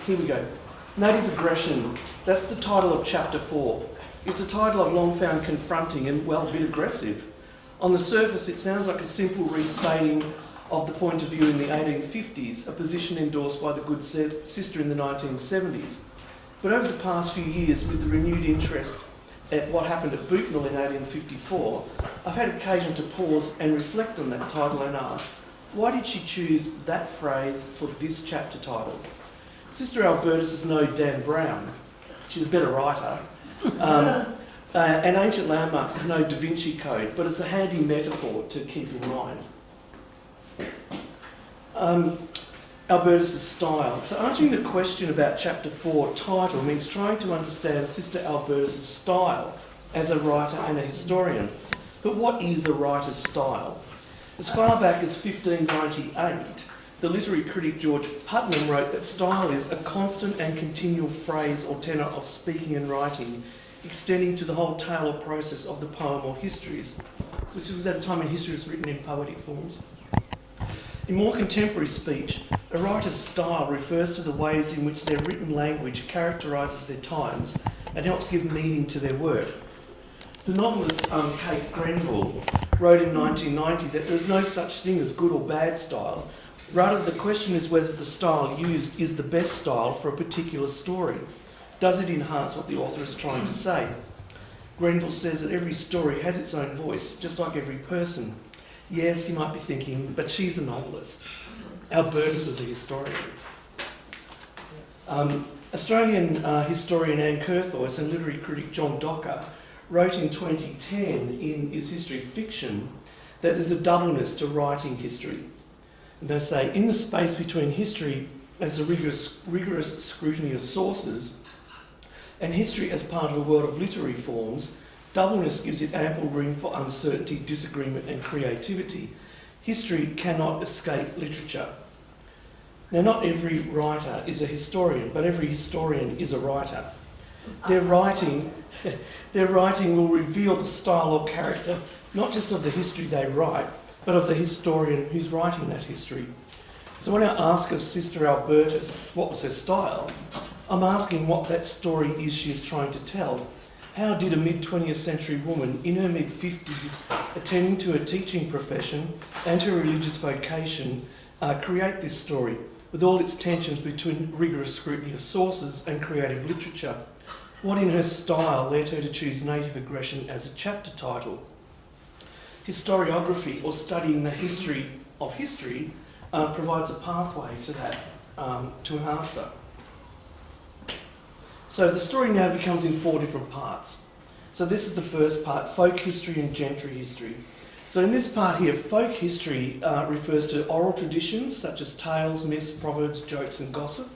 Here we go. Native Aggression. That's the title of Chapter 4. It's a title I've long found confronting and, well, a bit aggressive. On the surface, it sounds like a simple restating of the point of view in the 1850s, a position endorsed by the good sister in the 1970s. But over the past few years, with the renewed interest at what happened at Bootnell in 1854, I've had occasion to pause and reflect on that title and ask, why did she choose that phrase for this chapter title? Sister Albertus is no Dan Brown. She's a better writer. And Ancient Landmarks is no Da Vinci Code, but it's a handy metaphor to keep in mind. Albertus' style. So answering the question about Chapter 4 title means trying to understand Sister Albertus' style as a writer and a historian. But what is a writer's style? As far back as 1598, the literary critic George Putnam wrote that style is a constant and continual phrase or tenor of speaking and writing, extending to the whole tale or process of the poem or histories. This was at a time when history was written in poetic forms. In more contemporary speech, a writer's style refers to the ways in which their written language characterises their times and helps give meaning to their work. The novelist Kate Grenville wrote in 1990 that there is no such thing as good or bad style. Rather, the question is whether the style used is the best style for a particular story. Does it enhance what the author is trying to say? Grenville says that every story has its own voice, just like every person. Yes, you might be thinking, but she's a novelist. Albertus was a historian. Australian historian Anne Curthoys and literary critic John Docker wrote in 2010 in Is History Fiction that there's a doubleness to writing history. And they say, in the space between history as a rigorous scrutiny of sources and history as part of a world of literary forms, doubleness gives it ample room for uncertainty, disagreement and creativity. History cannot escape literature. Now, not every writer is a historian, but every historian is a writer. Their writing will reveal the style or character, not just of the history they write, but of the historian who's writing that history. So when I ask of Sister Albertus what was her style, I'm asking what that story is she's trying to tell. How did a mid-20th century woman in her mid-50s, attending to her teaching profession and her religious vocation, create this story, with all its tensions between rigorous scrutiny of sources and creative literature? What in her style led her to choose Native Aggression as a chapter title? Historiography, or studying the history of history, provides a pathway to that, to an answer. So the story now becomes in 4 different parts. So this is the first part, folk history and gentry history. So in this part here, folk history refers to oral traditions such as tales, myths, proverbs, jokes and gossip.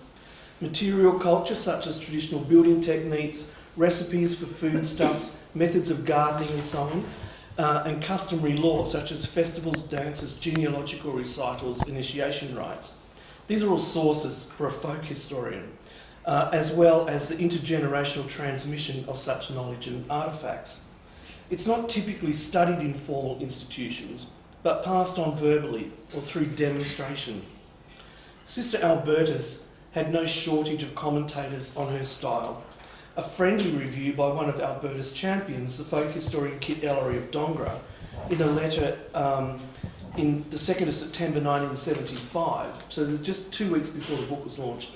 Material culture such as traditional building techniques, recipes for foodstuffs, methods of gardening and so on. And customary law such as festivals, dances, genealogical recitals, initiation rites. These are all sources for a folk historian, as well as the intergenerational transmission of such knowledge and artefacts. It's not typically studied in formal institutions, but passed on verbally or through demonstration. Sister Albertus had no shortage of commentators on her style. A friendly review by one of Alberta's champions, the folk historian Kit Ellery of Dongra, in a letter in the 2nd of September 1975, so this is just 2 weeks before the book was launched.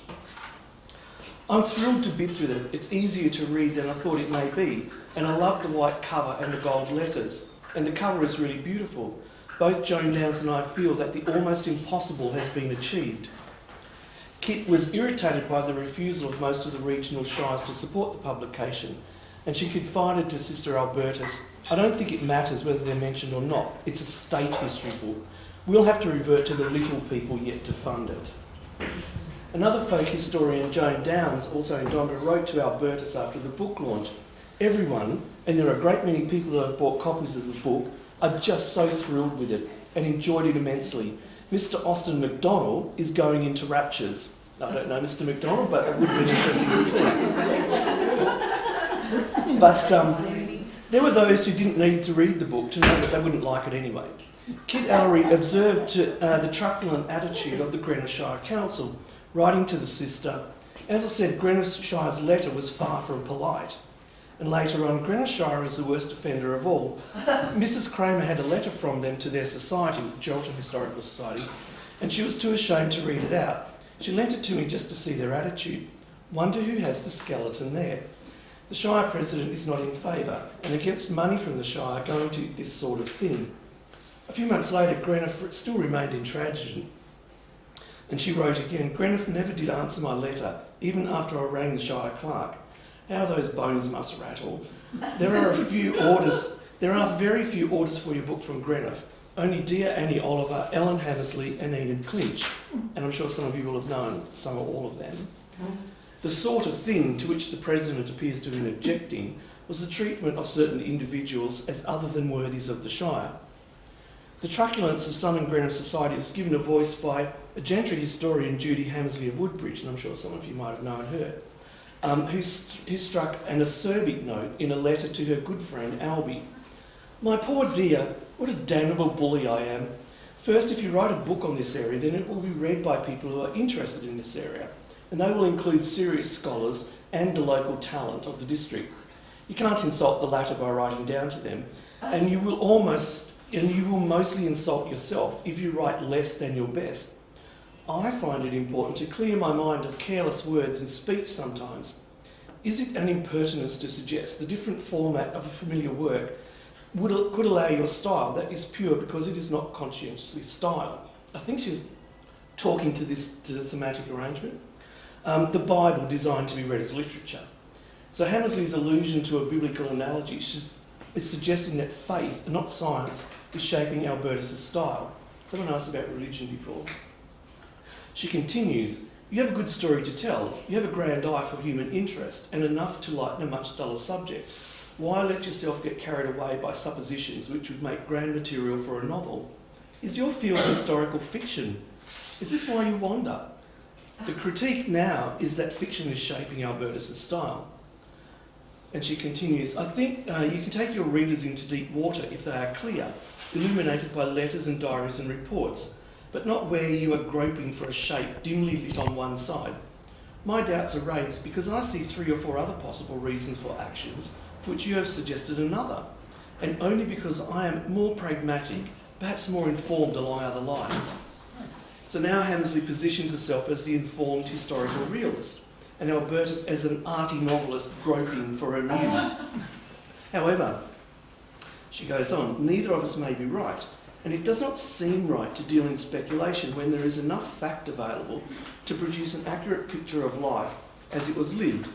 I'm thrilled to bits with it. It's easier to read than I thought it may be, and I love the white cover and the gold letters, and the cover is really beautiful. Both Joan Downs and I feel that the almost impossible has been achieved. Kit was irritated by the refusal of most of the regional shires to support the publication, and she confided to Sister Albertus, "I don't think it matters whether they're mentioned or not. It's a state history book. We'll have to revert to the little people yet to fund it." Another folk historian, Joan Downs, also in Dongra, wrote to Albertus after the book launch, "Everyone, and there are a great many people who have bought copies of the book, are just so thrilled with it and enjoyed it immensely. Mr. Austin MacDonald is going into raptures." I don't know Mr. MacDonald, but it would have been interesting to see. But there were those who didn't need to read the book to know that they wouldn't like it anyway. Kit Ellery observed the truculent attitude of the Greenough Shire Council, writing to the sister, As I said, Greenough Shire's letter was far from polite. And later on, Greenough Shire is the worst offender of all. Mrs. Kramer had a letter from them to their society, Geraldton Historical Society, and she was too ashamed to read it out. She lent it to me just to see their attitude. Wonder who has the skeleton there. The Shire President is not in favour and against money from the Shire going to this sort of thing. A few months later, Greenough still remained intransigent. And she wrote again, Greenough never did answer my letter, even after I rang the Shire Clerk. How those bones must rattle. There are very few orders for your book from Greenough. Only dear Annie Oliver, Ellen Hammersley and Enid Clinch. And I'm sure some of you will have known some or all of them. The sort of thing to which the President appears to have been objecting was the treatment of certain individuals as other than worthies of the Shire. The truculence of some in Greenough society was given a voice by a gentry historian, Judy Hammersley of Woodbridge, and I'm sure some of you might have known her, who struck an acerbic note in a letter to her good friend Albie. My poor dear, what a damnable bully I am. First, if you write a book on this area, then it will be read by people who are interested in this area, and they will include serious scholars and the local talent of the district. You can't insult the latter by writing down to them, and you will mostly insult yourself if you write less than your best. I find it important to clear my mind of careless words and speech sometimes. Is it an impertinence to suggest the different format of a familiar work could allow your style that is pure because it is not conscientiously styled? I think she's talking to the thematic arrangement. The Bible designed to be read as literature. So Hammersley's allusion to a biblical analogy is suggesting that faith, not science, is shaping Albertus's style. Someone asked about religion before. She continues, you have a good story to tell, you have a grand eye for human interest, and enough to lighten a much duller subject. Why let yourself get carried away by suppositions which would make grand material for a novel? Is your field historical fiction? Is this why you wander? The critique now is that fiction is shaping Albertus's style. And she continues, I think you can take your readers into deep water if they are clear, illuminated by letters and diaries and reports, but not where you are groping for a shape dimly lit on one side. My doubts are raised because I see 3 or 4 other possible reasons for actions for which you have suggested another, and only because I am more pragmatic, perhaps more informed along other lines. So now Hammersley positions herself as the informed historical realist, and Albertus as an arty novelist groping for her muse. However, she goes on, neither of us may be right, and it does not seem right to deal in speculation when there is enough fact available to produce an accurate picture of life as it was lived.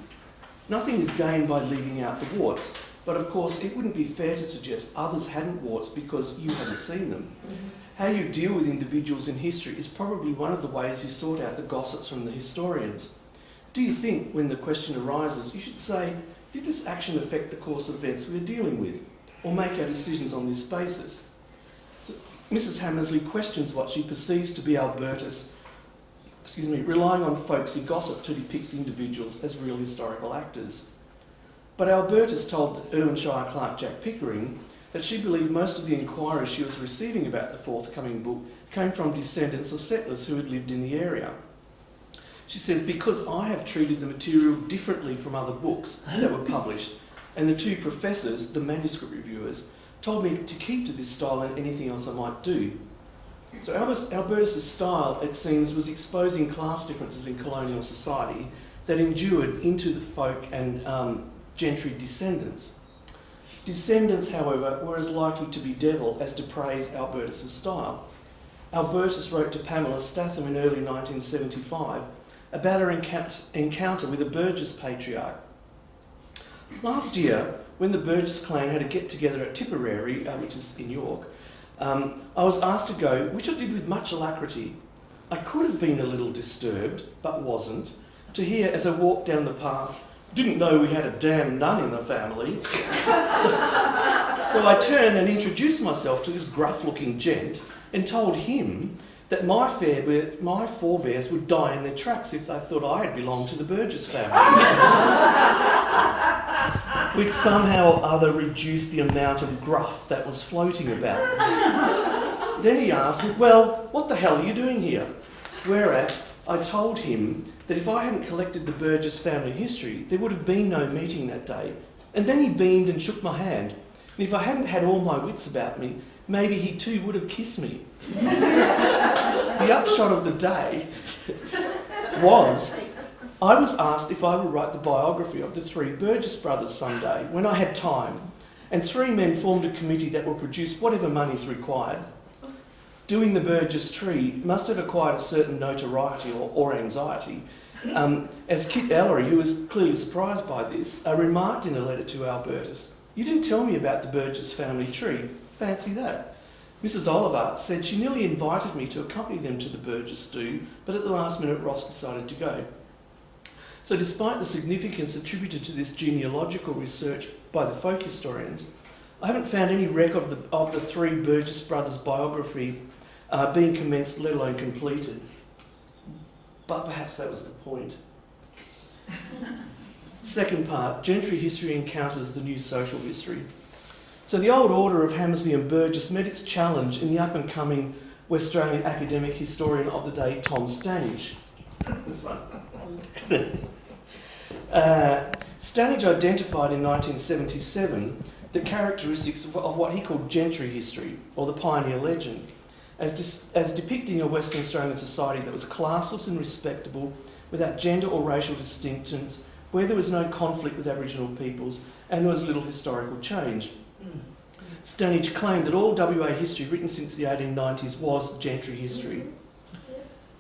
Nothing is gained by leaving out the warts, but of course it wouldn't be fair to suggest others hadn't warts because you hadn't seen them. How you deal with individuals in history is probably one of the ways you sort out the gossips from the historians. Do you think, when the question arises, you should say, did this action affect the course of events we are dealing with, or make our decisions on this basis? So, Mrs. Hammersley questions what she perceives to be Albertus, relying on folksy gossip to depict individuals as real historical actors. But Albertus told Irwinshire clerk Jack Pickering that she believed most of the inquiries she was receiving about the forthcoming book came from descendants of settlers who had lived in the area. She says, because I have treated the material differently from other books that were published, and the 2 professors, the manuscript reviewers, told me to keep to this style and anything else I might do. So Albertus's style, it seems, was exposing class differences in colonial society that endured into the folk and gentry descendants. Descendants, however, were as likely to be devil as to praise Albertus's style. Albertus wrote to Pamela Statham in early 1975 about her encounter with a Burgess patriarch. Last year, when the Burgess clan had a get-together at Tipperary, which is in York, I was asked to go, which I did with much alacrity. I could have been a little disturbed, but wasn't, to hear as I walked down the path, didn't know we had a damn nun in the family. So I turned and introduced myself to this gruff-looking gent and told him that my forebears would die in their tracks if they thought I had belonged to the Burgess family. Which somehow or other reduced the amount of gruff that was floating about. Then he asked me, well, what the hell are you doing here? Whereat I told him that if I hadn't collected the Burgess family history, there would have been no meeting that day. And then he beamed and shook my hand. And if I hadn't had all my wits about me, maybe he too would have kissed me. The upshot of the day was I was asked if I would write the biography of the three Burgess brothers someday, when I had time, and three men formed a committee that will produce whatever money's required. Doing the Burgess tree must have acquired a certain notoriety or anxiety, as Kit Ellery, who was clearly surprised by this, remarked in a letter to Albertus, "You didn't tell me about the Burgess family tree. Fancy that." Mrs. Oliver said she nearly invited me to accompany them to the Burgess do, but at the last minute Ross decided to go. So despite the significance attributed to this genealogical research by the folk historians, I haven't found any record of the three Burgess brothers' biography being commenced, let alone completed. But perhaps that was the point. Second part, gentry history encounters the new social history. So the old order of Hammersley and Burgess met its challenge in the up-and-coming West Australian academic historian of the day, Tom Stanage. This one. Stanage identified in 1977 the characteristics of what he called gentry history, or the pioneer legend, as depicting a Western Australian society that was classless and respectable, without gender or racial distinctions, where there was no conflict with Aboriginal peoples and there was little historical change. Stanage claimed that all WA history written since the 1890s was gentry history.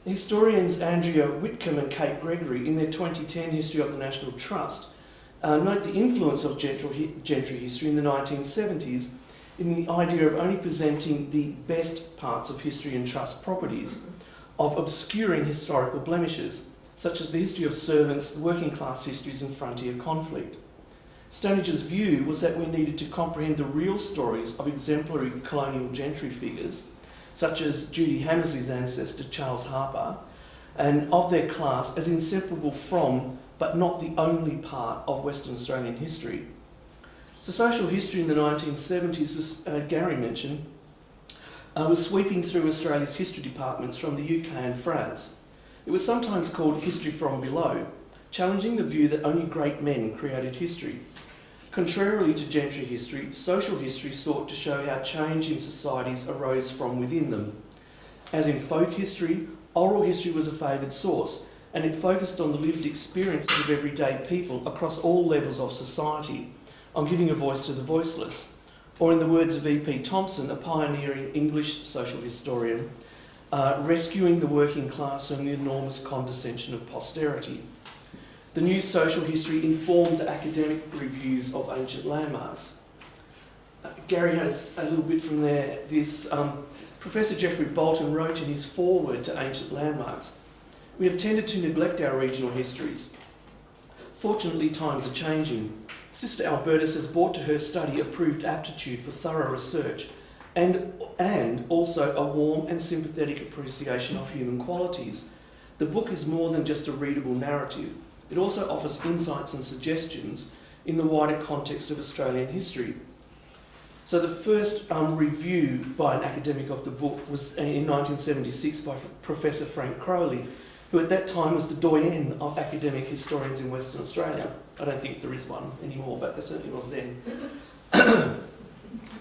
Historians Andrea Whitcomb and Kate Gregory, in their 2010 History of the National Trust, note the influence of gentry history in the 1970s in the idea of only presenting the best parts of history and trust properties, of obscuring historical blemishes, such as the history of servants, working class histories and frontier conflict. Stanage's view was that we needed to comprehend the real stories of exemplary colonial gentry figures, such as Judy Hammersley's ancestor Charles Harper, and of their class as inseparable from, but not the only part of Western Australian history. So social history in the 1970s, as Gary mentioned, was sweeping through Australia's history departments from the UK and France. It was sometimes called history from below, challenging the view that only great men created history. Contrarily to gentry history, social history sought to show how change in societies arose from within them. As in folk history, oral history was a favoured source, and it focused on the lived experiences of everyday people across all levels of society, on giving a voice to the voiceless. Or in the words of E.P. Thompson, a pioneering English social historian, rescuing the working class from the enormous condescension of posterity. The new social history informed the academic reviews of ancient landmarks. Gary has a little bit from there. Professor Geoffrey Bolton wrote in his foreword to Ancient Landmarks, "We have tended to neglect our regional histories. Fortunately, times are changing. Sister Albertus has brought to her study a proved aptitude for thorough research and also a warm and sympathetic appreciation of human qualities. The book is more than just a readable narrative. It also offers insights and suggestions in the wider context of Australian history." So the first review by an academic of the book was in 1976 by Professor Frank Crowley, who at that time was the doyen of academic historians in Western Australia. I don't think there is one anymore, but there certainly was then.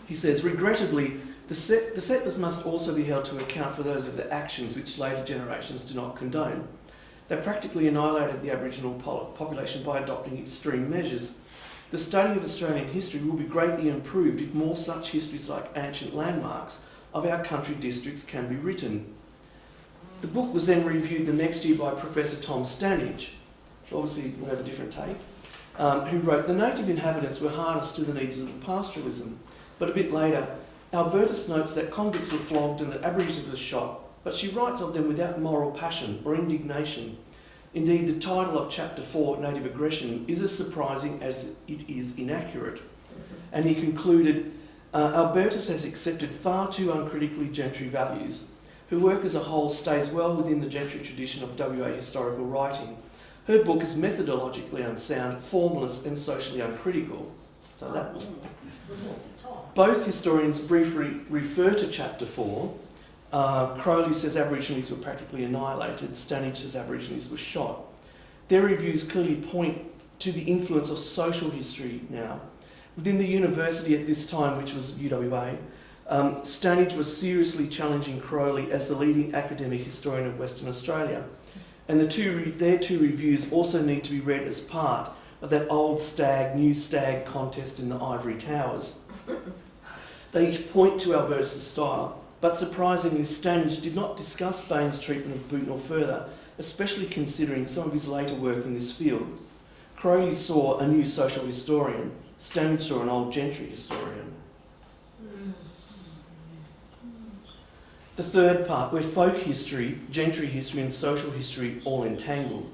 He says, "Regrettably, the settlers must also be held to account for those of their actions which later generations do not condone. They practically annihilated the Aboriginal population by adopting extreme measures. The study of Australian history will be greatly improved if more such histories like Ancient Landmarks of our country districts can be written." The book was then reviewed the next year by Professor Tom Stanage, obviously would have a different take, who wrote, "The native inhabitants were harnessed to the needs of pastoralism." But a bit later, Albertus notes that convicts were flogged and that Aboriginals were shot, but she writes of them without moral passion or indignation. Indeed, the title of Chapter 4, Native Aggression, is as surprising as it is inaccurate. And he concluded, Albertus has accepted far too uncritically gentry values. Her work as a whole stays well within the gentry tradition of WA historical writing. Her book is methodologically unsound, formalist and socially uncritical. So that was... Both historians briefly refer to Chapter 4 Crowley says Aborigines were practically annihilated. Stanage says Aborigines were shot. Their reviews clearly point to the influence of social history now. Within the university at this time, which was UWA, Stanage was seriously challenging Crowley as the leading academic historian of Western Australia. And their two reviews also need to be read as part of that old stag, new stag contest in the ivory towers. They each point to Albertus' style, but surprisingly Stanage did not discuss Bain's treatment of Bootnell further, especially considering some of his later work in this field. Crowley saw a new social historian, Stanage saw an old gentry historian. The third part, where folk history, gentry history and social history all entangled.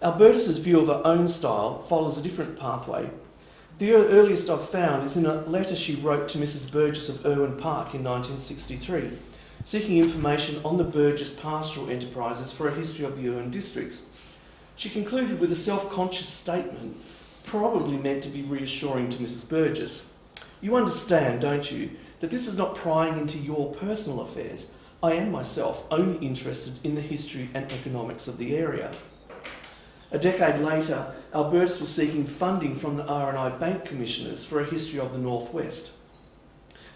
Albertus's view of her own style follows a different pathway. The earliest I've found is in a letter she wrote to Mrs. Burgess of Irwin Park in 1963, seeking information on the Burgess pastoral enterprises for a history of the Irwin districts. She concluded with a self-conscious statement, probably meant to be reassuring to Mrs. Burgess. You understand, don't you, that this is not prying into your personal affairs. I am myself only interested in the history and economics of the area. A decade later, Albertus was seeking funding from the R&I Bank Commissioners for a history of the Northwest.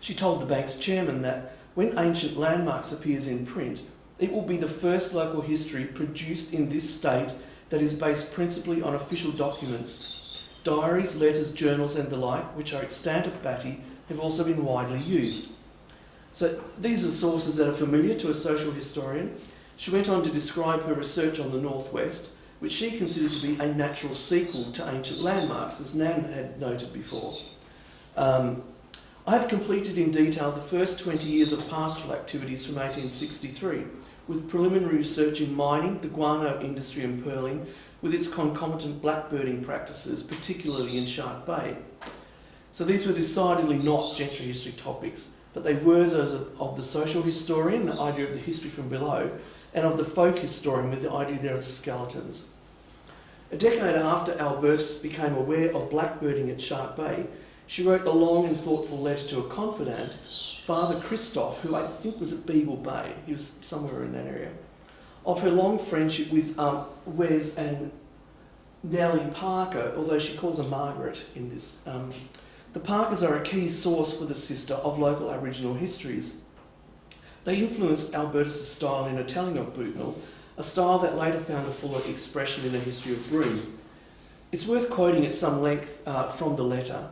She told the bank's chairman that when Ancient Landmarks appears in print, it will be the first local history produced in this state that is based principally on official documents. Diaries, letters, journals and the like, which are extant at Batty, have also been widely used. So these are sources that are familiar to a social historian. She went on to describe her research on the Northwest, which she considered to be a natural sequel to Ancient Landmarks, as Nan had noted before. I have completed in detail the first 20 years of pastoral activities from 1863, with preliminary research in mining, the guano industry and pearling, with its concomitant blackbirding practices, particularly in Shark Bay. So these were decidedly not gentry history topics, but they were those of the social historian, the idea of the history from below, and of the folk historian with the idea there of the skeletons. A decade after Albertus became aware of blackbirding at Shark Bay, she wrote a long and thoughtful letter to a confidant, Father Christoph, who I think was at Beagle Bay, he was somewhere in that area, of her long friendship with Wes and Nellie Parker, although she calls her Margaret in this. The Parkers are a key source for the sister of local Aboriginal histories. They influenced Albertus' style in her telling of Bootnell, a style that later found a fuller expression in the history of Broome. It's worth quoting at some length from the letter.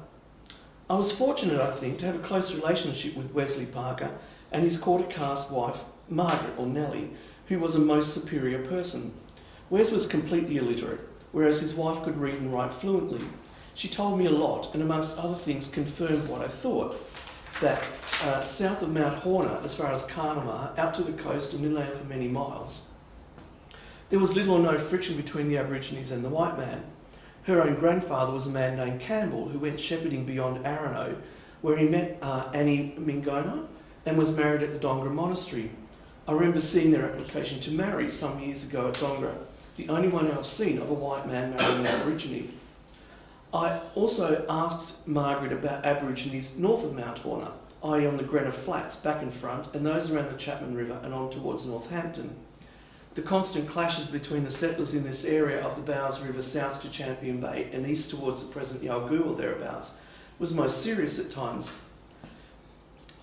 I was fortunate, I think, to have a close relationship with Wesley Parker and his quarter caste wife, Margaret or Nellie, who was a most superior person. Wes was completely illiterate, whereas his wife could read and write fluently. She told me a lot, and amongst other things confirmed what I thought, that south of Mount Horner, as far as Carnamah, out to the coast and inland for many miles, there was little or no friction between the Aborigines and the white man. Her own grandfather was a man named Campbell who went shepherding beyond Arano, where he met Annie Mingona and was married at the Dongra Monastery. I remember seeing their application to marry some years ago at Dongra, the only one I've seen of a white man marrying an Aborigine. I also asked Margaret about Aborigines north of Mount Horner, i.e. on the Greenough Flats back and front, and those around the Chapman River and on towards Northampton. The constant clashes between the settlers in this area of the Bowes River south to Champion Bay and east towards the present Yalgoo or thereabouts was most serious at times.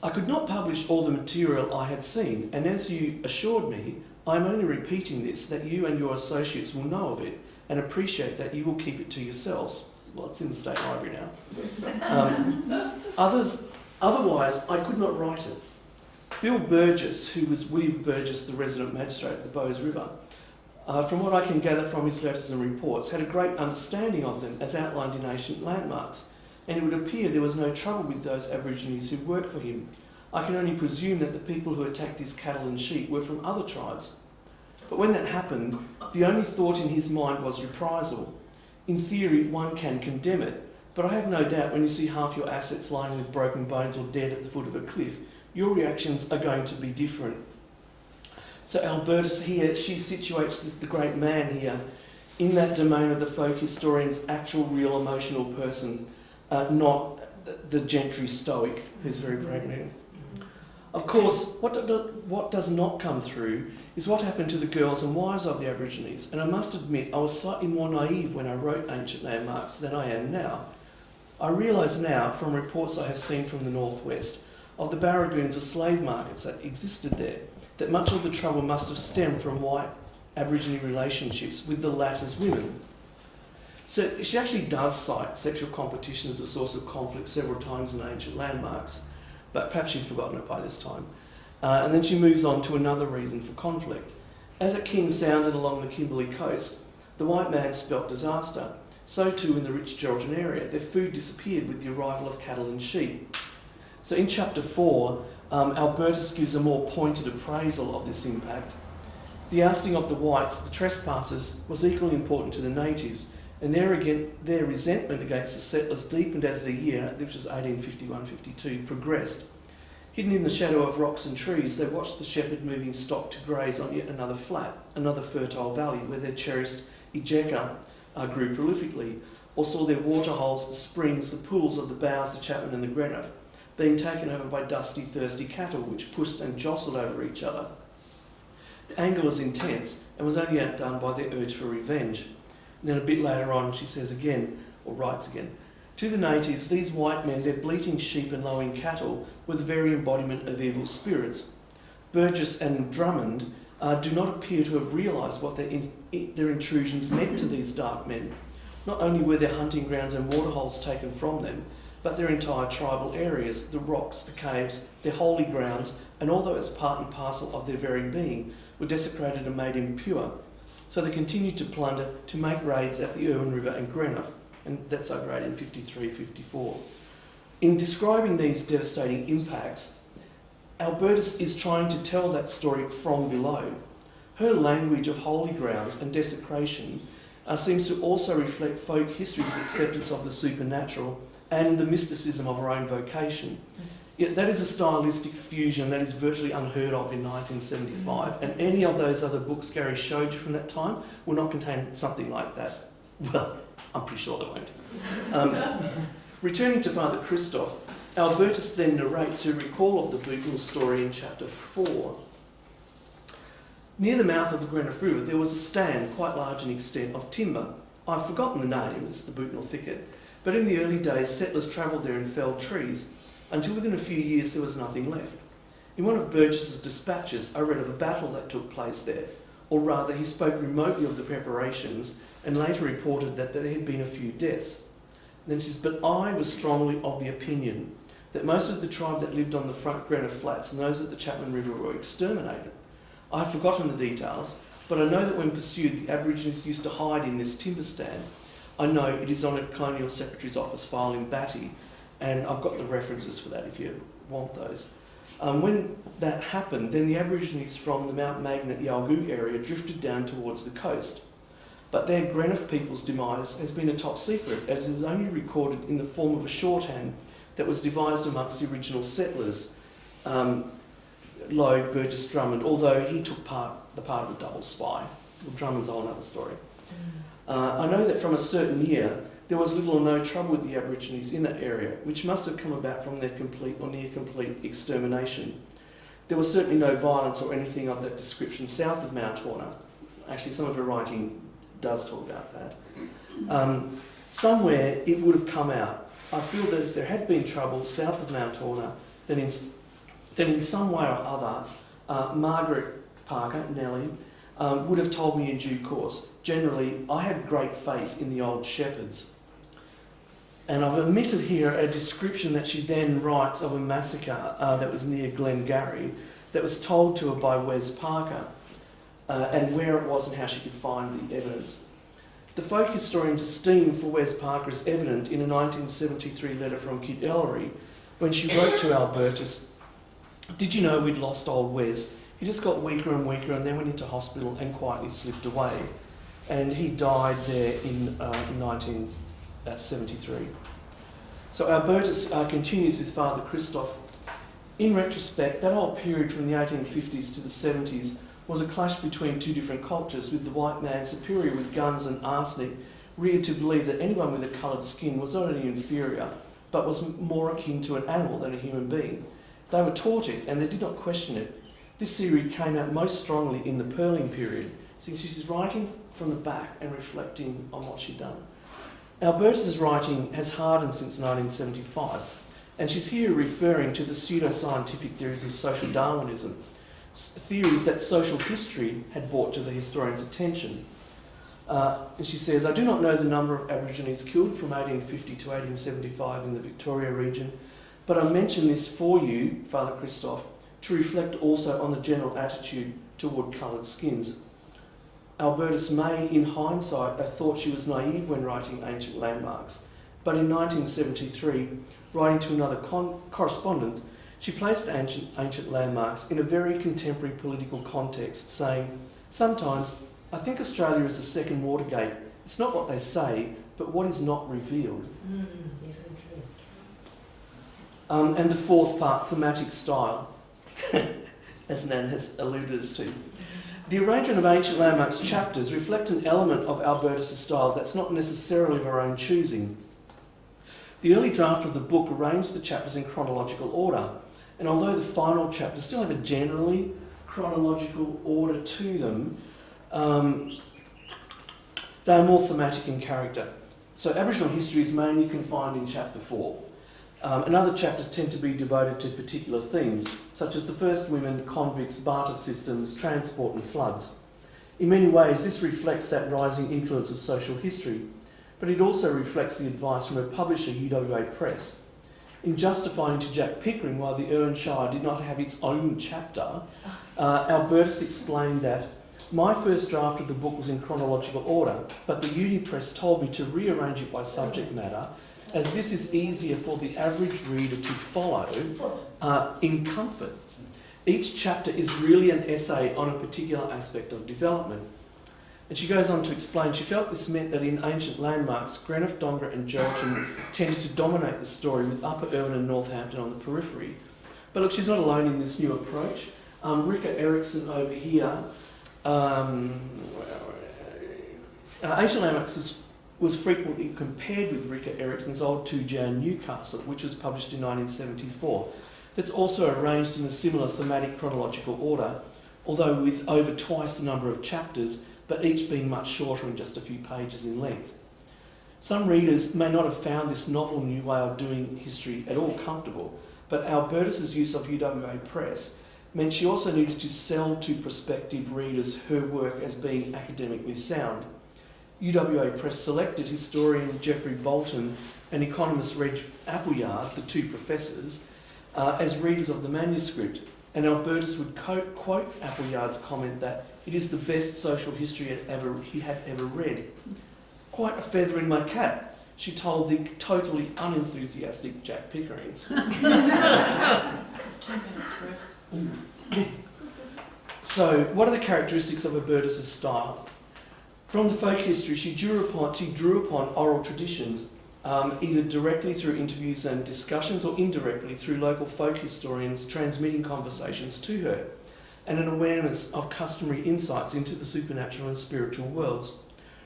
I could not publish all the material I had seen, and as you assured me, I am only repeating this that you and your associates will know of it and appreciate that you will keep it to yourselves. Well, it's in the State Library now. Otherwise, I could not write it. Bill Burgess, who was William Burgess, the resident magistrate at the Bowes River, from what I can gather from his letters and reports, had a great understanding of them as outlined in Ancient Landmarks, and it would appear there was no trouble with those Aborigines who worked for him. I can only presume that the people who attacked his cattle and sheep were from other tribes. But when that happened, the only thought in his mind was reprisal. In theory, one can condemn it, but I have no doubt when you see half your assets lying with broken bones or dead at the foot of a cliff, your reactions are going to be different. So Albertus here, she situates the great man here in that domain of the folk historian's actual, real, emotional person, not the gentry stoic who's very pragmatic. Of course, what does not come through is what happened to the girls and wives of the Aborigines, and I must admit I was slightly more naive when I wrote Ancient Landmarks than I am now. I realise now, from reports I have seen from the northwest, of the barragoons or slave markets that existed there, that much of the trouble must have stemmed from white Aborigine relationships with the latter's women. So she actually does cite sexual competition as a source of conflict several times in Ancient Landmarks, but perhaps she'd forgotten it by this time. And then she moves on to another reason for conflict. As at King Sound and along the Kimberley coast, the white man spelt disaster. So too in the rich Geraldton area. Their food disappeared with the arrival of cattle and sheep. So in chapter 4, Albertus gives a more pointed appraisal of this impact. The ousting of the whites, the trespassers, was equally important to the natives, and there again, their resentment against the settlers deepened as the year, which was 1851-52, progressed. Hidden in the shadow of rocks and trees, they watched the shepherd moving stock to graze on yet another flat, another fertile valley where their cherished ejeka grew prolifically, or saw their waterholes, the springs, the pools of the Bows, the Chapman and the Greenough, being taken over by dusty, thirsty cattle which pushed and jostled over each other. The anger was intense and was only outdone by their urge for revenge. And then a bit later on she says again, or writes again, to the natives, these white men, their bleating sheep and lowing cattle, were the very embodiment of evil spirits. Burgess and Drummond do not appear to have realised what their intrusions meant to these dark men. Not only were their hunting grounds and waterholes taken from them, but their entire tribal areas, the rocks, the caves, their holy grounds, and all that was part and parcel of their very being, were desecrated and made impure. So they continued to plunder, to make raids at the Irwin River and Greenough, and that's over 1853-54. In describing these devastating impacts, Albertus is trying to tell that story from below. Her language of holy grounds and desecration seems to also reflect folk history's acceptance of the supernatural and the mysticism of her own vocation. Yet that is a stylistic fusion that is virtually unheard of in 1975, and any of those other books Gary showed you from that time will not contain something like that. Well, I'm pretty sure they won't. Returning to Father Christoph, Albertus then narrates her recall of the Bootnell story in chapter 4. Near the mouth of the Greenough River there was a stand, quite large in extent, of timber. I've forgotten the name, it's the Bootnell thicket, but in the early days settlers travelled there and felled trees, until within a few years there was nothing left. In one of Burgess's dispatches I read of a battle that took place there, or rather he spoke remotely of the preparations and later reported that there had been a few deaths. And then she says, but I was strongly of the opinion that most of the tribe that lived on the front Greenough flats and those at the Chapman River were exterminated. I have forgotten the details, but I know that when pursued the Aborigines used to hide in this timber stand. I know it is on a Colonial Secretary's office file in Batty, and I've got the references for that if you want those. When that happened, then the Aborigines from the Mount Magnet Yalgoo area drifted down towards the coast. But their Greenough people's demise has been a top secret, as is only recorded in the form of a shorthand that was devised amongst the original settlers, Lowe, Burgess, Drummond, although he took the part of a double spy. Well, Drummond's a whole other story. I know that from a certain year, there was little or no trouble with the Aborigines in that area, which must have come about from their complete or near complete extermination. There was certainly no violence or anything of that description south of Mount Horner. Actually, some of her writing does talk about that. Somewhere it would have come out. I feel that if there had been trouble south of Mount Horner, then in some way or other, Margaret Parker, Nellie, would have told me in due course. Generally, I had great faith in the old shepherds. And I've omitted here a description that she then writes of a massacre that was near Glengarry that was told to her by Wes Parker, and where it was and how she could find the evidence. The folk historian's esteem for Wes Parker is evident in a 1973 letter from Kit Ellery when she wrote to Albertus, "Did you know we'd lost old Wes? He just got weaker and weaker and then went into hospital and quietly slipped away." And he died there in 1973. So Albertus continues with Father Christoph. In retrospect, that whole period from the 1850s to the 70s was a clash between two different cultures, with the white man, superior with guns and arsenic, reared to believe that anyone with a coloured skin was not only inferior, but was more akin to an animal than a human being. They were taught it and they did not question it. This theory came out most strongly in the Pearling period, since she's writing from the back and reflecting on what she'd done. Albertus's writing has hardened since 1975, and she's here referring to the pseudoscientific theories of social Darwinism, theories that social history had brought to the historian's attention. And she says, I do not know the number of Aborigines killed from 1850 to 1875 in the Victoria region, but I mention this for you, Father Christoph, to reflect also on the general attitude toward coloured skins. Albertus may, in hindsight, have thought she was naive when writing Ancient Landmarks, but in 1973, writing to another correspondent, she placed ancient Landmarks in a very contemporary political context, saying, sometimes I think Australia is the second Watergate. It's not what they say, but what is not revealed. And the fourth part, thematic style, as Nan has alluded us to. The arrangement of Ancient Landmarks chapters reflect an element of Albertus' style that's not necessarily of her own choosing. The early draft of the book arranged the chapters in chronological order, and although the final chapters still have a generally chronological order to them, they are more thematic in character. So Aboriginal history is mainly confined in chapter 4. And other chapters tend to be devoted to particular themes, such as the first women, convicts, barter systems, transport and floods. In many ways, this reflects that rising influence of social history, but it also reflects the advice from her publisher, UWA Press. In justifying to Jack Pickering why the Erwin Shire did not have its own chapter, Albertus explained that my first draft of the book was in chronological order, but the Uni Press told me to rearrange it by subject matter, as this is easier for the average reader to follow in comfort. Each chapter is really an essay on a particular aspect of development. And she goes on to explain, she felt this meant that in Ancient Landmarks, Greenough, Dongara and Geraldton tended to dominate the story, with Upper Irwin and Northampton on the periphery. But look, she's not alone in this new approach. Rika Erickson over here, Ancient Landmarks was frequently compared with Rika Erickson's old 2Jan Newcastle, which was published in 1974. That's also arranged in a similar thematic chronological order, although with over twice the number of chapters, but each being much shorter and just a few pages in length. Some readers may not have found this novel new way of doing history at all comfortable, but Albertus's use of UWA Press meant she also needed to sell to prospective readers her work as being academically sound. UWA Press selected historian Geoffrey Bolton and economist Reg Appleyard, the two professors, as readers of the manuscript, and Albertus would quote Appleyard's comment that it is the best social history he had ever read. Quite a feather in my cap, she told the totally unenthusiastic Jack Pickering. 2 minutes, Bruce. So, what are the characteristics of Albertus's style? From the folk history, she drew upon oral traditions, either directly through interviews and discussions or indirectly through local folk historians transmitting conversations to her, and an awareness of customary insights into the supernatural and spiritual worlds.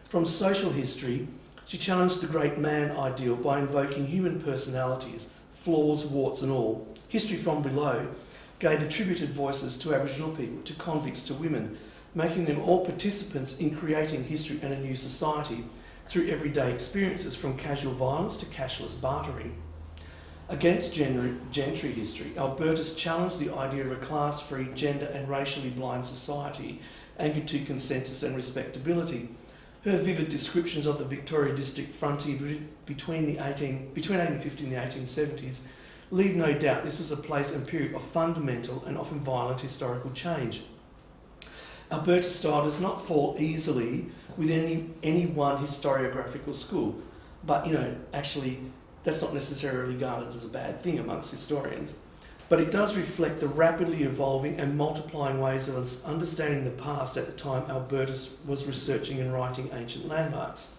From social history, she challenged the great man ideal by invoking human personalities, flaws, warts and all. History from below gave attributed voices to Aboriginal people, to convicts, to women, making them all participants in creating history and a new society through everyday experiences, from casual violence to cashless bartering. Against gentry history, Albertus challenged the idea of a class-free, gender and racially blind society anchored to consensus and respectability. Her vivid descriptions of the Victoria district frontier between 1850 and the 1870s leave no doubt this was a place and period of fundamental and often violent historical change. Albertus' style does not fall easily with any one historiographical school, but actually that's not necessarily regarded as a bad thing amongst historians. But it does reflect the rapidly evolving and multiplying ways of understanding the past at the time Albertus was researching and writing Ancient Landmarks.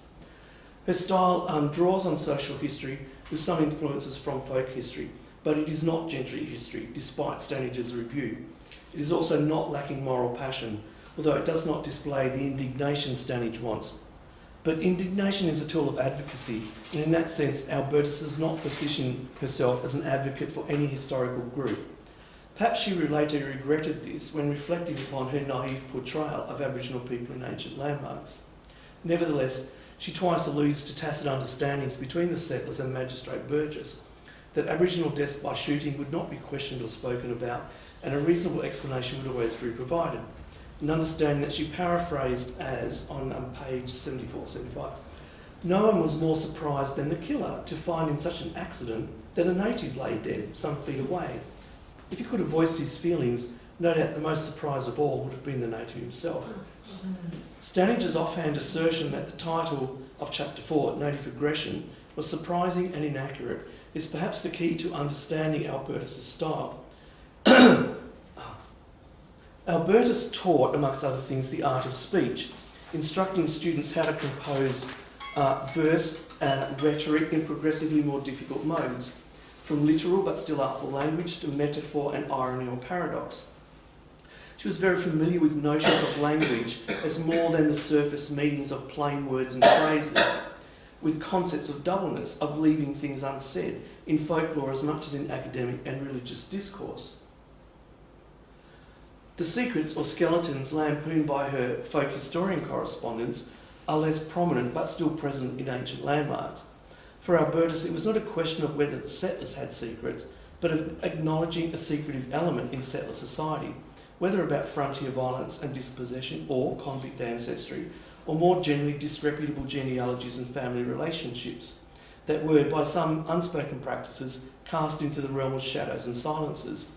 Her style draws on social history with some influences from folk history, but it is not gentry history, despite Stanage's review. It is also not lacking moral passion, although it does not display the indignation Stanage wants. But indignation is a tool of advocacy, and in that sense, Albertus does not position herself as an advocate for any historical group. Perhaps she later regretted this when reflecting upon her naive portrayal of Aboriginal people in ancient landmarks. Nevertheless, she twice alludes to tacit understandings between the settlers and Magistrate Burgess that Aboriginal deaths by shooting would not be questioned or spoken about, and a reasonable explanation would always be provided. An understanding that she paraphrased as, on page 74-75, "No one was more surprised than the killer to find in such an accident that a native lay dead some feet away. If he could have voiced his feelings, no doubt the most surprised of all would have been the native himself." Standage's offhand assertion that the title of Chapter 4, Native Aggression, was surprising and inaccurate is perhaps the key to understanding Albertus' style. Albertus taught, amongst other things, the art of speech, instructing students how to compose verse rhetoric in progressively more difficult modes, from literal but still artful language to metaphor and irony or paradox. She was very familiar with notions of language as more than the surface meanings of plain words and phrases, with concepts of doubleness, of leaving things unsaid, in folklore as much as in academic and religious discourse. The secrets or skeletons lampooned by her folk historian correspondents are less prominent but still present in ancient landmarks. For Albertus, it was not a question of whether the settlers had secrets, but of acknowledging a secretive element in settler society, whether about frontier violence and dispossession or convict ancestry, or more generally disreputable genealogies and family relationships that were, by some unspoken practices, cast into the realm of shadows and silences.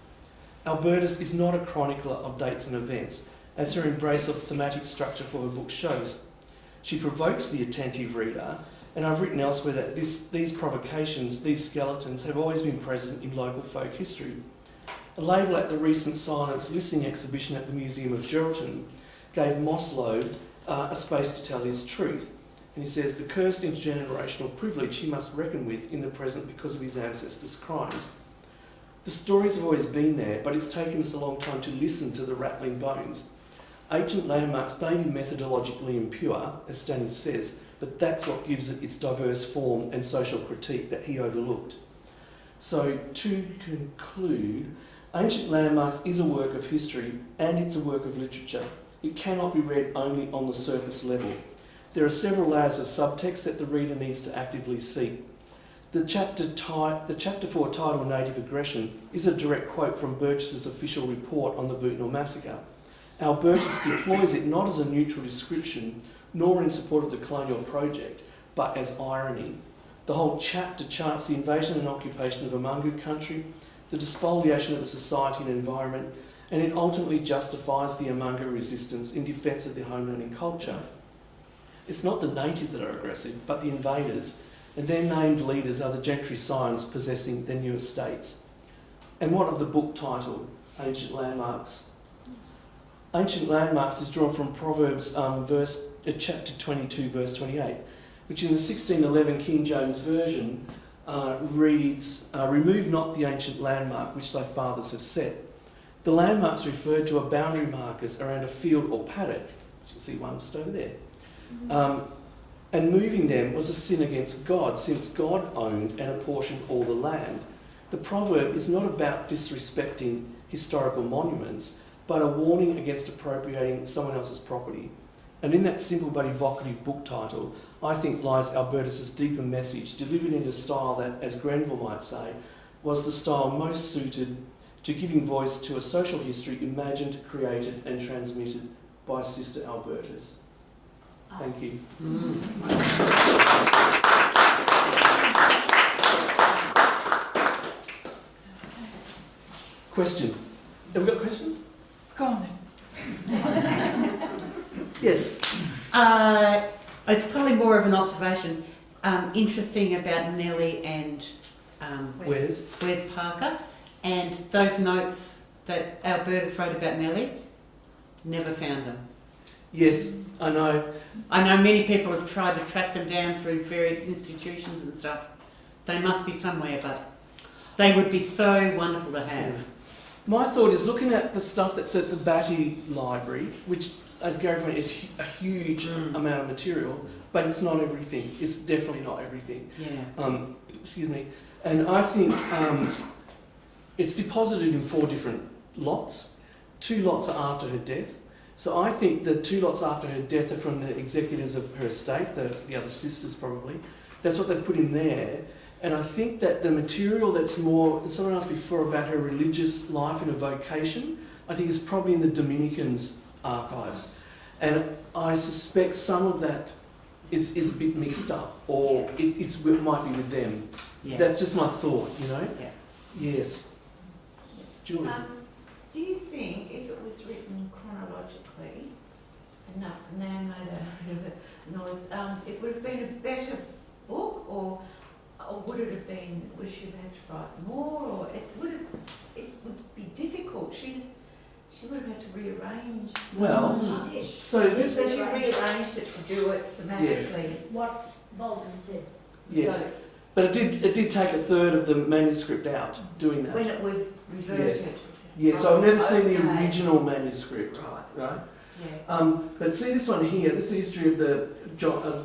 Albertus is not a chronicler of dates and events, as her embrace of thematic structure for her book shows. She provokes the attentive reader, and I've written elsewhere that these provocations, these skeletons, have always been present in local folk history. A label at the recent Silence Listening exhibition at the Museum of Geraldton gave Moslow a space to tell his truth. And he says, the cursed intergenerational privilege he must reckon with in the present because of his ancestors' crimes. The stories have always been there, but it's taken us a long time to listen to the rattling bones. Ancient landmarks may be methodologically impure, as Standage says, but that's what gives it its diverse form and social critique that he overlooked. So, to conclude, Ancient Landmarks is a work of history and it's a work of literature. It cannot be read only on the surface level. There are several layers of subtext that the reader needs to actively seek. The chapter 4 title, Native Aggression, is a direct quote from Burgess's official report on the Bootnell Massacre. Albertus deploys it not as a neutral description, nor in support of the colonial project, but as irony. The whole chapter charts the invasion and occupation of a Mungu country, the despoliation of a society and environment, and it ultimately justifies the Amunga resistance in defence of their homeland and culture. It's not the natives that are aggressive, but the invaders, and their named leaders are the gentry scions possessing their new estates. And what of the book title, Ancient Landmarks? Ancient Landmarks is drawn from Proverbs chapter 22, verse 28, which in the 1611 King James Version reads, "Remove not the ancient landmark which thy fathers have set." The landmarks referred to are boundary markers around a field or paddock. You can see one just over there. And moving them was a sin against God, since God owned and apportioned all the land. The proverb is not about disrespecting historical monuments, but a warning against appropriating someone else's property. And in that simple but evocative book title, I think lies Albertus's deeper message, delivered in a style that, as Grenville might say, was the style most suited to giving voice to a social history imagined, created and transmitted by Sister Albertus. Thank you. Questions? Have we got questions? Go on then. Yes. It's probably more of an observation. Interesting about Nellie and Wes Parker, and those notes that Albertus wrote about Nellie, never found them. Yes, I know. I know many people have tried to track them down through various institutions and stuff. They must be somewhere, but they would be so wonderful to have. My thought is looking at the stuff that's at the Batty Library, which, as Gary pointed, is a huge amount of material, but it's not everything. It's definitely not everything. Yeah. Excuse me. And I think it's deposited in 4 different lots. 2 lots are after her death. So I think the 2 lots after her death are from the executors of her estate, the other sisters probably. That's what they've put in there. And I think that the material that's more, someone asked before about her religious life and her vocation, I think is probably in the Dominicans' archives. And I suspect some of that is a bit mixed up, or it might be with them. Yeah. That's just my thought, you know? Yeah. Yes. Julie? Do you think if it was written chronologically, and now made a bit of a noise, it would have been a better book, or would it have been, would she have had to write more, or it would be difficult. She would have had to rearrange. Well, she did. so this, So she rearranged it to do it thematically. What Bolton said. yes, So but it did take a third of the manuscript out doing that. when it was reverted. Yeah, so I've never seen the Okay. original manuscript, right? Yeah. But see this one here. This is the history of the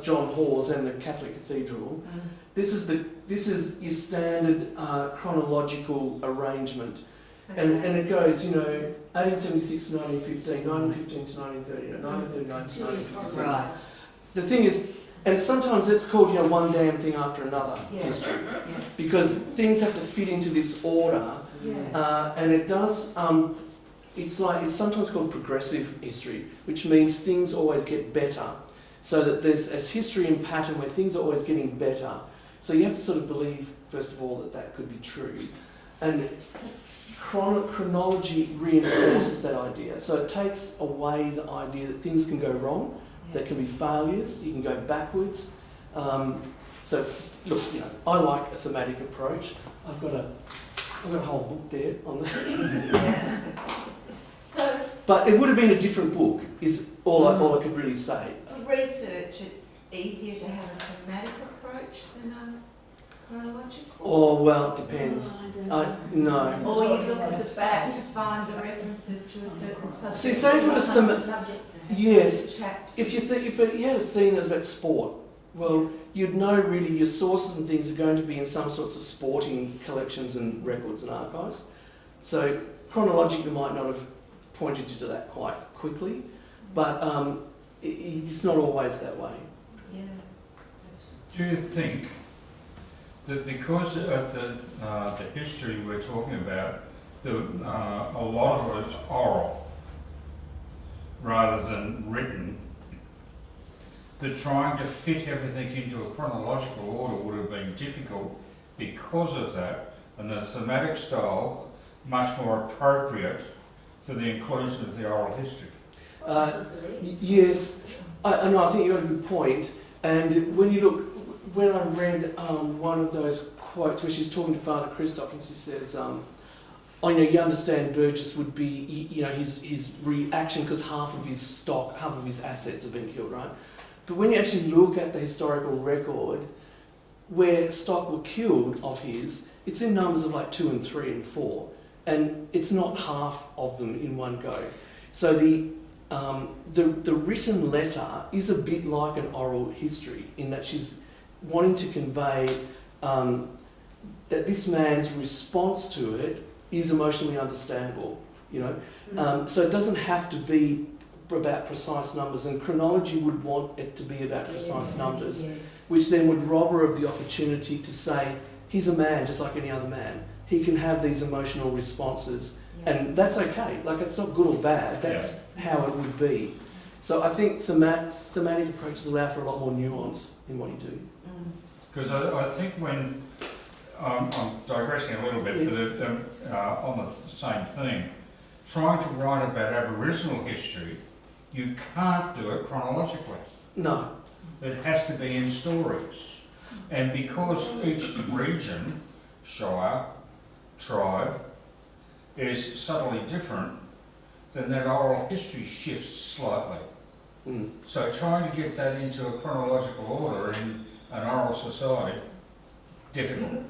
John Hawes and the Catholic Cathedral. This is your standard chronological arrangement, and it goes, 1876 to 1915, 1915 to 1930, 1939 to 1956. Right. The thing is, and sometimes it's called one damn thing after another Yeah. history, Yeah. because things have to fit into this order, Yeah. and it does. It's sometimes called progressive history, which means things always get better. So that there's a history and pattern where things are always getting better. So you have to sort of believe, first of all, that could be true. And chronology reinforces that idea. So it takes away the idea that things can go wrong, there can be failures, you can go backwards. So look, I like a thematic approach. I've got a whole book there on that. Yeah. So But it would have been a different book, is all I could really say. for research, it's easier to have a thematic approach than a chronological. Oh, well, it depends. No. Or you look at the back to find the references to a certain subject. See, say if it was yes, Chapter. if you had a theme that was about sport, well, you'd know really your sources and things are going to be in some sorts of sporting collections and records and archives. So chronologically might not have pointed you to that quite quickly, but it's not always that way. Yeah. Do you think that because of the history we're talking about, a lot of it is oral rather than written, that trying to fit everything into a chronological order would have been difficult because of that, and the thematic style much more appropriate for the inclusion of the oral history? Yes, I think you've got a good point. And when I read one of those quotes where she's talking to Father Christoph and she says, you understand Burgess would be, his reaction because half of his assets have been killed, right? But when you actually look at the historical record where stock were killed of his, it's in numbers of like 2 and 3 and 4. And it's not half of them in one go. So the written letter is a bit like an oral history in that she's wanting to convey that this man's response to it is emotionally understandable, So it doesn't have to be about precise numbers, and chronology would want it to be about precise numbers, which then would rob her of the opportunity to say, he's a man just like any other man. He can have these emotional responses, and that's okay. Like, it's not good or bad. That's how it would be. So I think thematic approaches allow for a lot more nuance in what you do. Because I think when, I'm digressing a little bit, but on the same thing, trying to write about Aboriginal history, you can't do it chronologically. No. It has to be in stories. And because each region, shire, tribe, is subtly different, then that oral history shifts slightly. So trying to get that into a chronological order in an oral society, difficult.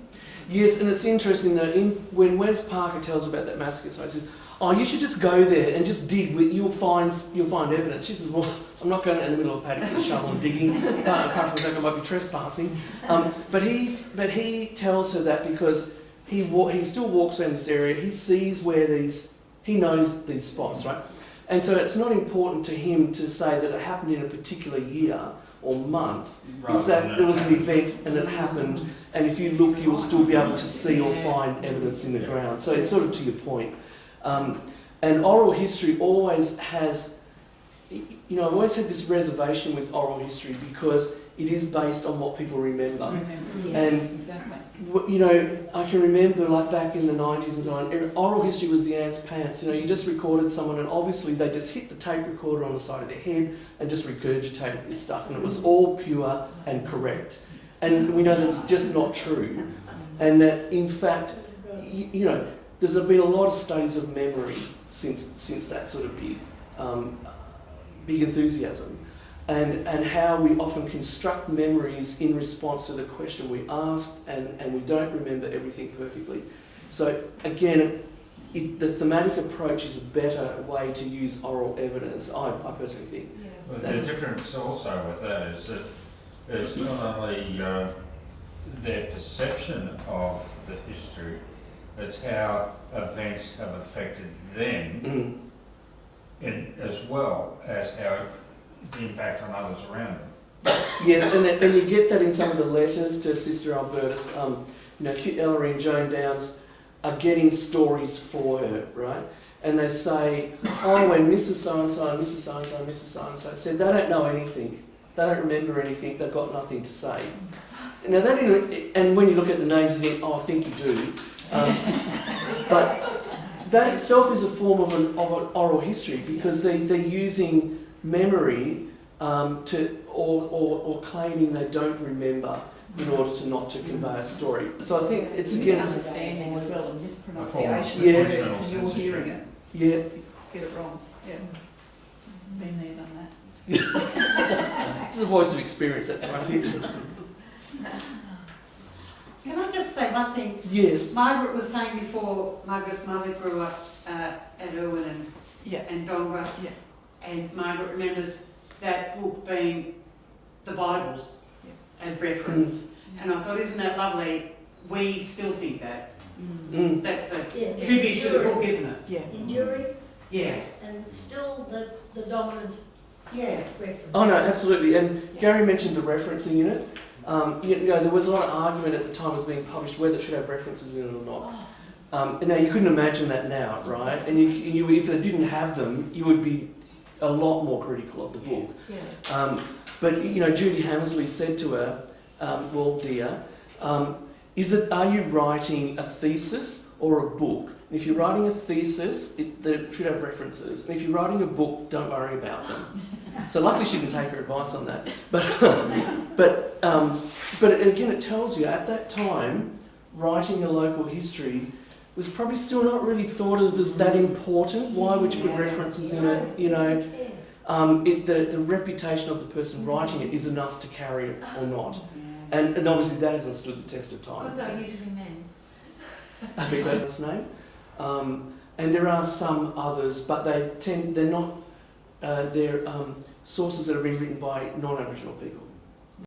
Yes, and it's interesting that when Wes Parker tells about that massacre, so he says, you should just go there and just dig. You'll find evidence. She says, well, I'm not going in the middle of a paddock with a shovel and digging, apart from the fact I might be trespassing. But he tells her that because he still walks around this area. He sees where he He knows these spots, right? And so it's not important to him to say that it happened in a particular year or month. It's that there was an event and it happened, and if you look, you will still be able to see or find evidence in the ground. So it's sort of to your point. And oral history always has, you know, I've always had this reservation with oral history because it is based on what people remember. And, Exactly. you know, I can remember like back in the 90s and so on, oral history was the ants' pants. You know, you just recorded someone and obviously they just hit the tape recorder on the side of their head and just regurgitated this stuff, and it was all pure and correct. And we know that's just not true. And that in fact, you know, there's been a lot of studies of memory since that sort of big enthusiasm, and how we often construct memories in response to the question we asked, and we don't remember everything perfectly. So again, the thematic approach is a better way to use oral evidence, I personally think. But the difference also with that is that it's not only their perception of the history, it's how events have affected them, as well as how the impact on others around them. Yes, and you get that in some of the letters to Sister Albertus. You know, Kit Ellery and Joan Downs are getting stories for her, right? And they say, oh, when Mrs. So-and-so and Mrs. So-and-so and Mrs. So-and-so said they don't know anything, they don't remember anything, they've got nothing to say. Now, and when you look at the names, you think, oh, I think you do. But that itself is a form of an oral history, because they're using memory or claiming they don't remember in order to not to convey a story. So I think it's again Misunderstanding as well, and mispronunciation Yeah. of words, and you're hearing it. Yeah. Get it wrong. Yeah. Been there, done that. It's a voice of experience at the front here. Can I just say one thing? Yes. Margaret was saying before, Margaret's mother grew up at Irwin and Dongra, and Margaret remembers that book being the Bible as reference. And I thought, isn't that lovely? We still think that. That's a tribute to the book, isn't it? Yeah. Enduring, Yeah. and still the dominant reference. Oh no, absolutely. And Gary mentioned the referencing in it. You know, there was a lot of argument at the time it was being published whether it should have references in it or not. Now you couldn't imagine that now, right? And you, if they didn't have them, you would be a lot more critical of the book. Yeah. But you know, Judy Hammersley said to her, "Well, dear, are you writing a thesis or a book? And if you're writing a thesis, it should have references. And if you're writing a book, don't worry about them." So luckily she didn't take her advice on that. But again, it tells you at that time, writing a local history was probably still not really thought of as that important. Why would you put references in it? You know, the reputation of the person writing it is enough to carry it or not. And obviously that hasn't stood the test of time. Also usually men. I beg that name. And there are some others, but they're not, they're sources that have been written by non-Aboriginal people.